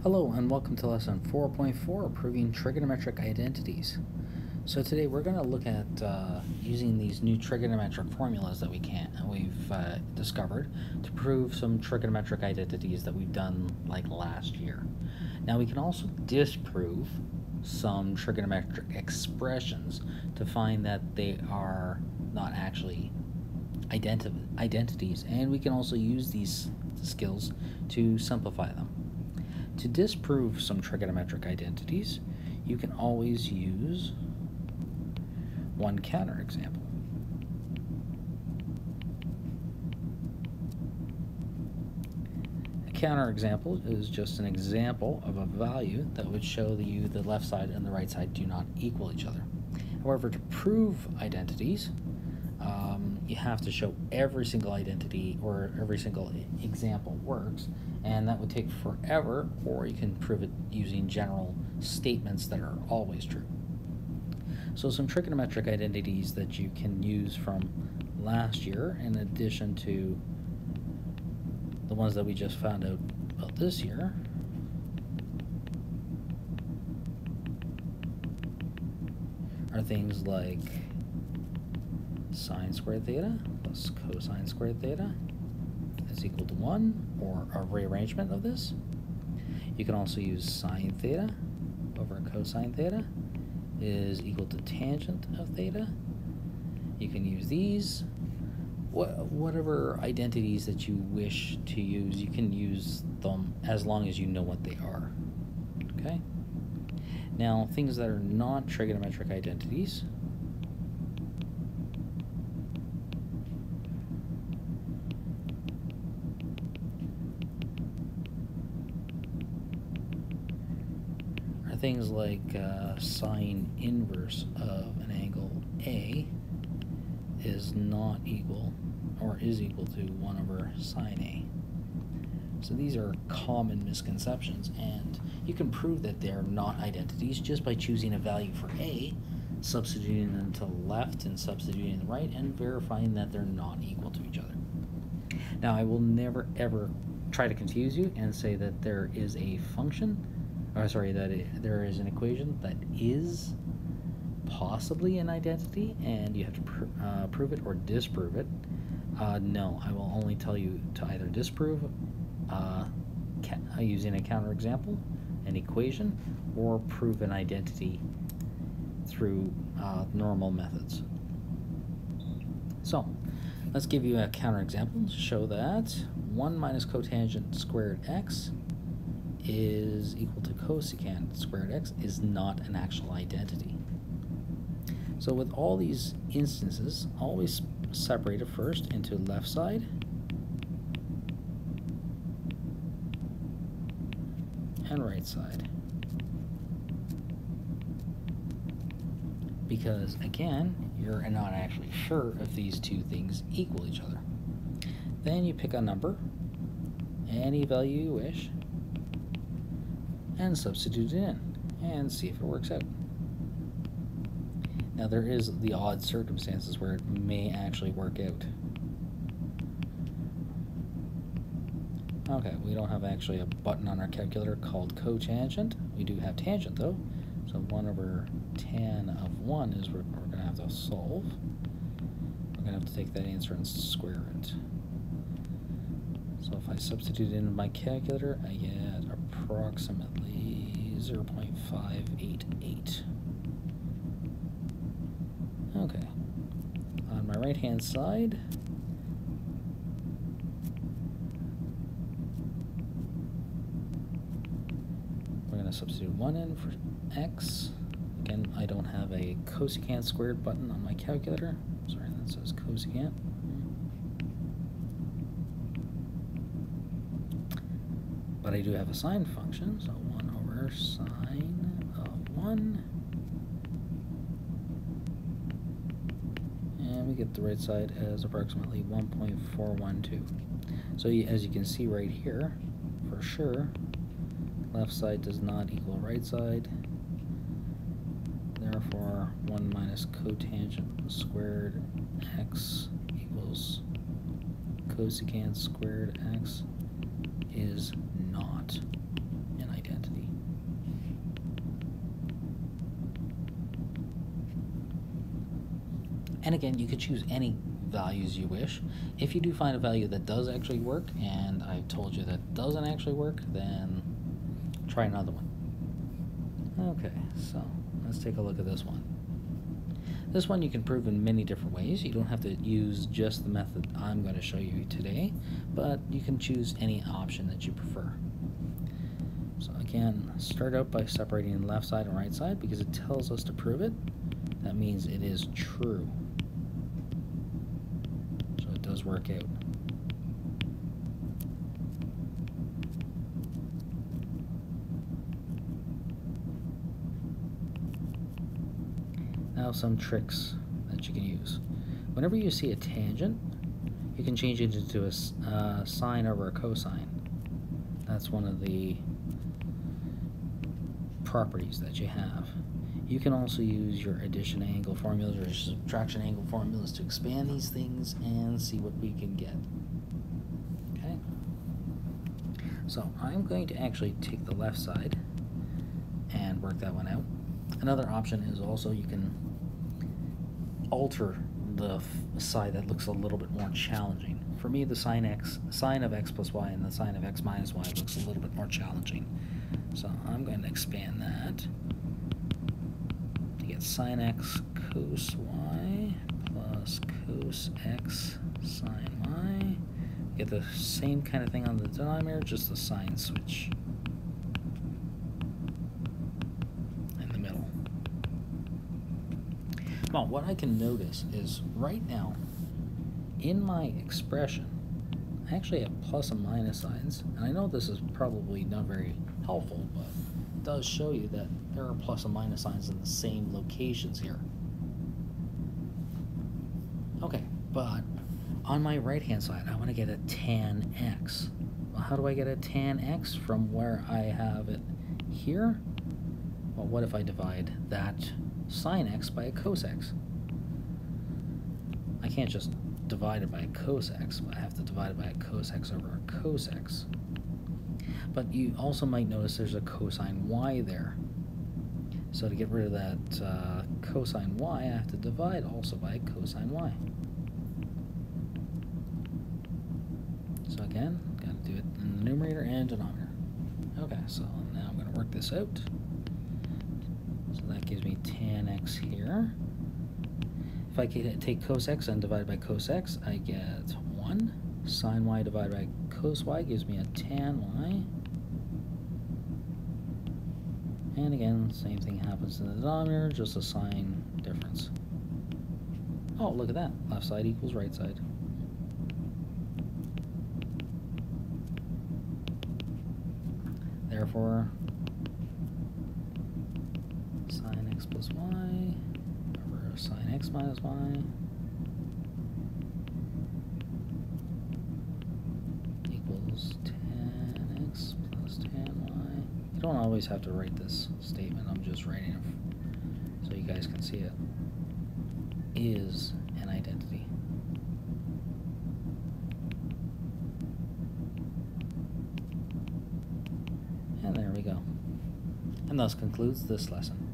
Hello and welcome to lesson 4.4, proving trigonometric identities. So today we're going to look at using these new trigonometric formulas that we've discovered to prove some trigonometric identities that we've done like last year. Now we can also disprove some trigonometric expressions to find that they are not actually identities, and we can also use these skills to simplify them. To disprove some trigonometric identities, you can always use one counterexample. A counterexample is just an example of a value that would show you the left side and the right side do not equal each other. However, to prove identities, you have to show every single identity or every single example works, and that would take forever, or you can prove it using general statements that are always true. So some trigonometric identities that you can use from last year, in addition to the ones that we just found out about this year, are things like sine squared theta plus cosine squared theta is equal to 1, or a rearrangement of this. You can also use sine theta over cosine theta is equal to tangent of theta. You can use these. Whatever identities that you wish to use, you can use them as long as you know what they are. Okay? Now, things that are not trigonometric identities are things like sine inverse of an angle A is not equal, or is equal to 1 over sine A. So these are common misconceptions, and you can prove that they're not identities just by choosing a value for A, substituting them to the left and substituting the right, and verifying that they're not equal to each other. Now, I will never ever try to confuse you and say that there is a function, or sorry, that there is an equation that is possibly an identity and you have to prove it or disprove it. No, I will only tell you to either disprove using a counterexample, an equation, or prove an identity through normal methods. So let's give you a counterexample to show that 1 minus cotangent squared x is equal to cosecant squared x is not an actual identity. So with all these instances, always separate it first into left side and right side. Because again, you're not actually sure if these two things equal each other. Then you pick a number, any value you wish, and substitute it in and see if it works out. Now there is the odd circumstances where it may actually work out. Okay, we don't have actually a button on our calculator called cotangent. We do have tangent though. So 1 over tan of 1 is what we're going to have to solve. We're going to have to take that answer and square it. So if I substitute it into my calculator, I get approximately 0.588. Okay. On my right-hand side, we're going to substitute 1 in for x. Again, I don't have a cosecant squared button on my calculator. Sorry, that says cosecant. But I do have a sine function, so 1 over sine of 1. And we get the right side as approximately 1.412. So as you can see right here, for sure, left side does not equal right side. Therefore, 1 minus cotangent squared x equals cosecant squared x is not an identity. And again, you could choose any values you wish. If you do find a value that does actually work, and I've told you that doesn't actually work, then try another one. Okay, so let's take a look at this one. This one you can prove in many different ways. You don't have to use just the method I'm going to show you today, but you can choose any option that you prefer. So again, start out by separating left side and right side because it tells us to prove it. That means it is true. So it does work out. Now some tricks that you can use. Whenever you see a tangent, you can change it into a sine over a cosine. That's one of the properties that you have. You can also use your addition angle formulas or subtraction angle formulas to expand these things and see what we can get. Okay? So I'm going to actually take the left side and work that one out. Another option is also you can alter the side that looks a little bit more challenging. For me, the sine of x plus y and the sine of x minus y looks a little bit more challenging. So I'm going to expand that to get sine x cos y plus cos x sine y. Get the same kind of thing on the denominator, just the sign switch in the middle. Now, what I can notice is right now in my expression, I actually have plus and minus signs, and I know this is probably not very helpful, but it does show you that there are plus and minus signs in the same locations here. Okay, but on my right hand side, I want to get a tan x. Well, how do I get a tan x from where I have it here? Well, what if I divide that sine x by a cos x? I can't just divide it by a cos x, but I have to divide it by a cos x over a cos x. But you also might notice there's a cosine y there. So to get rid of that cosine y, I have to divide also by cosine y. So again, got to do it in the numerator and denominator. Okay, so now I'm going to work this out. So that gives me tan x here. If I take cos x and divide by cos x, I get 1. Sine y divided by cos y gives me a tan y. And again, same thing happens in the denominator, just a sign difference. Oh, look at that. Left side equals right side. Therefore, sine x plus y over sine x minus y equals tan x plus tan y. You don't always have to write this statement, I'm just writing it so you guys can see it. Is an identity. And there we go. And thus concludes this lesson.